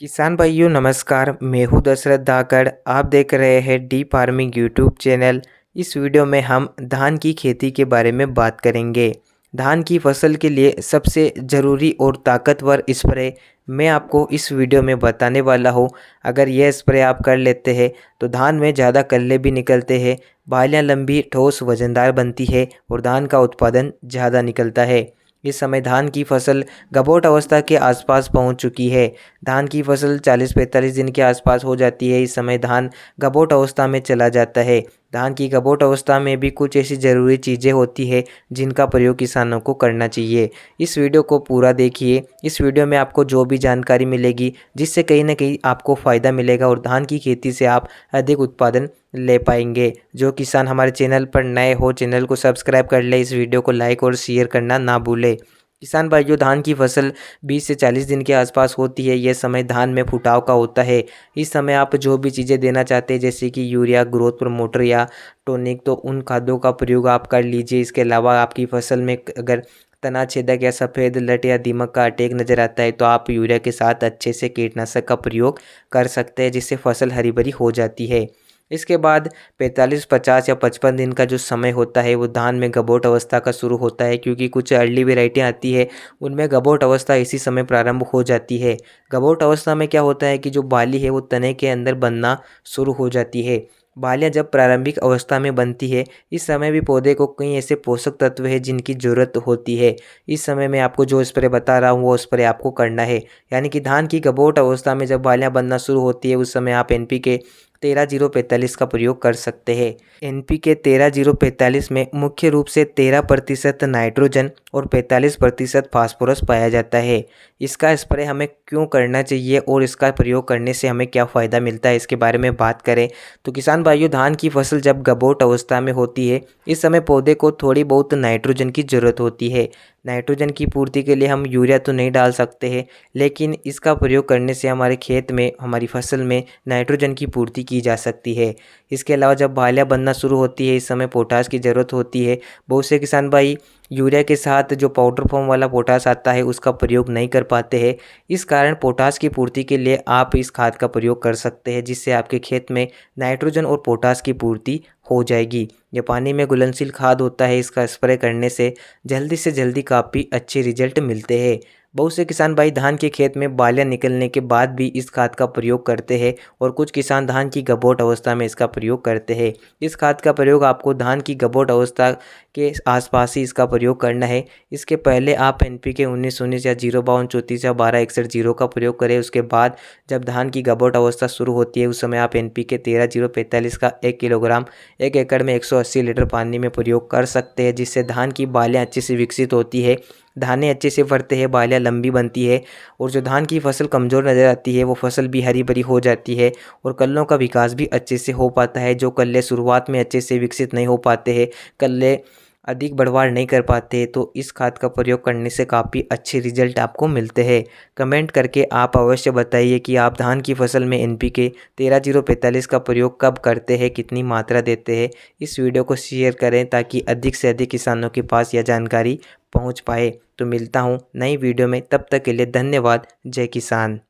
किसान भाइयों नमस्कार। मैं हूँ दशरथ धाकड़। आप देख रहे हैं डी फार्मिंग यूट्यूब चैनल। इस वीडियो में हम धान की खेती के बारे में बात करेंगे। धान की फसल के लिए सबसे ज़रूरी और ताकतवर स्प्रे मैं आपको इस वीडियो में बताने वाला हूँ। अगर यह स्प्रे आप कर लेते हैं तो धान में ज़्यादा कल्ले भी निकलते हैं, बालियाँ लंबी ठोस वजनदार बनती है और धान का उत्पादन ज़्यादा निकलता है। इस समय धान की फसल गबोट अवस्था के आसपास पहुंच चुकी है। धान की फसल 40-45 दिन के आसपास हो जाती है। इस समय धान गबोट अवस्था में चला जाता है। धान की गबोट अवस्था में भी कुछ ऐसी ज़रूरी चीज़ें होती है जिनका प्रयोग किसानों को करना चाहिए। इस वीडियो को पूरा देखिए। इस वीडियो में आपको जो भी जानकारी मिलेगी जिससे कहीं ना कहीं आपको फ़ायदा मिलेगा और धान की खेती से आप अधिक उत्पादन ले पाएंगे। जो किसान हमारे चैनल पर नए हो चैनल को सब्सक्राइब कर ले, इस वीडियो को लाइक और शेयर करना ना भूले। किसान भाइयों, धान की फसल 20 से 40 दिन के आसपास होती है। यह समय धान में फुटाव का होता है। इस समय आप जो भी चीज़ें देना चाहते हैं जैसे कि यूरिया, ग्रोथ प्रमोटर या टोनिक, तो उन खादों का प्रयोग आप कर लीजिए। इसके अलावा आपकी फसल में अगर तना छेदक या सफ़ेद लट या दीमक का अटैक नज़र आता है तो आप यूरिया के साथ अच्छे से कीटनाशक का प्रयोग कर सकते हैं, जिससे फसल हरी भरी हो जाती है। इसके बाद 45, 50 या 55 दिन का जो समय होता है वो धान में गबोट अवस्था का शुरू होता है, क्योंकि कुछ अर्ली वेराइटियाँ आती है उनमें गबोट अवस्था इसी समय प्रारंभ हो जाती है। गबोट अवस्था में क्या होता है कि जो बाली है वो तने के अंदर बनना शुरू हो जाती है। बालियाँ जब प्रारंभिक अवस्था में बनती है, इस समय भी पौधे को कई ऐसे पोषक तत्व है जिनकी ज़रूरत होती है। इस समय मैं आपको जो स्प्रे बता रहा हूँ वो स्प्रे आपको करना है। यानी कि धान की गबोट अवस्था में जब बालियाँ बनना शुरू होती है उस समय आप NPK 13-0-45 का प्रयोग कर सकते हैं। NPK 13-0-45 में मुख्य रूप से 13% नाइट्रोजन और 45% फास्फोरस पाया जाता है। इसका स्प्रे हमें क्यों करना चाहिए और इसका प्रयोग करने से हमें क्या फ़ायदा मिलता है, इसके बारे में बात करें तो किसान भाइयों, धान की फसल जब गबोट अवस्था में होती है इस समय पौधे को थोड़ी बहुत नाइट्रोजन की ज़रूरत होती है। नाइट्रोजन की पूर्ति के लिए हम यूरिया तो नहीं डाल सकते हैं, लेकिन इसका प्रयोग करने से हमारे खेत में, हमारी फसल में नाइट्रोजन की पूर्ति की जा सकती है। इसके अलावा जब बालियाँ बनना शुरू होती है इस समय पोटास की ज़रूरत होती है। बहुत से किसान भाई यूरिया के साथ जो पाउडर फॉर्म वाला पोटास आता है उसका प्रयोग नहीं कर पाते हैं। इस कारण पोटास की पूर्ति के लिए आप इस खाद का प्रयोग कर सकते हैं, जिससे आपके खेत में नाइट्रोजन और पोटास की पूर्ति हो जाएगी। यह पानी में घुलनशील खाद होता है। इसका स्प्रे करने से जल्दी काफ़ी अच्छे रिजल्ट मिलते हैं। बहुत से किसान भाई धान के खेत में बालियाँ निकलने के बाद भी इस खाद का प्रयोग करते हैं और कुछ किसान धान की गबोट अवस्था में इसका प्रयोग करते हैं। इस खाद का प्रयोग आपको धान की गबोट अवस्था के आसपास ही इसका प्रयोग करना है। इसके पहले आप NPK 19-19 या 0-52-34 या 12-61-0 का प्रयोग करें। उसके बाद जब धान की गबोट अवस्था शुरू होती है उस समय आप NPK 13-0-45 का 1 किलोग्राम 1 एकड़ में 180 लीटर पानी में प्रयोग कर सकते हैं, जिससे धान की बालियाँ अच्छे से विकसित होती है, दाने अच्छे से फरते हैं, बालियाँ लंबी बनती है और जो धान की फसल कमज़ोर नज़र आती है वो फसल भी हरी भरी हो जाती है और कल्लों का विकास भी अच्छे से हो पाता है। जो कल्ले शुरुआत में अच्छे से विकसित नहीं हो पाते हैं, कल्ले अधिक बढ़वार नहीं कर पाते, तो इस खाद का प्रयोग करने से काफ़ी अच्छे रिजल्ट आपको मिलते हैं। कमेंट करके आप अवश्य बताइए कि आप धान की फसल में NPK 13-0-45 का प्रयोग कब करते हैं, कितनी मात्रा देते हैं। इस वीडियो को शेयर करें ताकि अधिक से अधिक किसानों के पास यह जानकारी पहुंच पाए। तो मिलता हूं नई वीडियो में, तब तक के लिए धन्यवाद। जय किसान।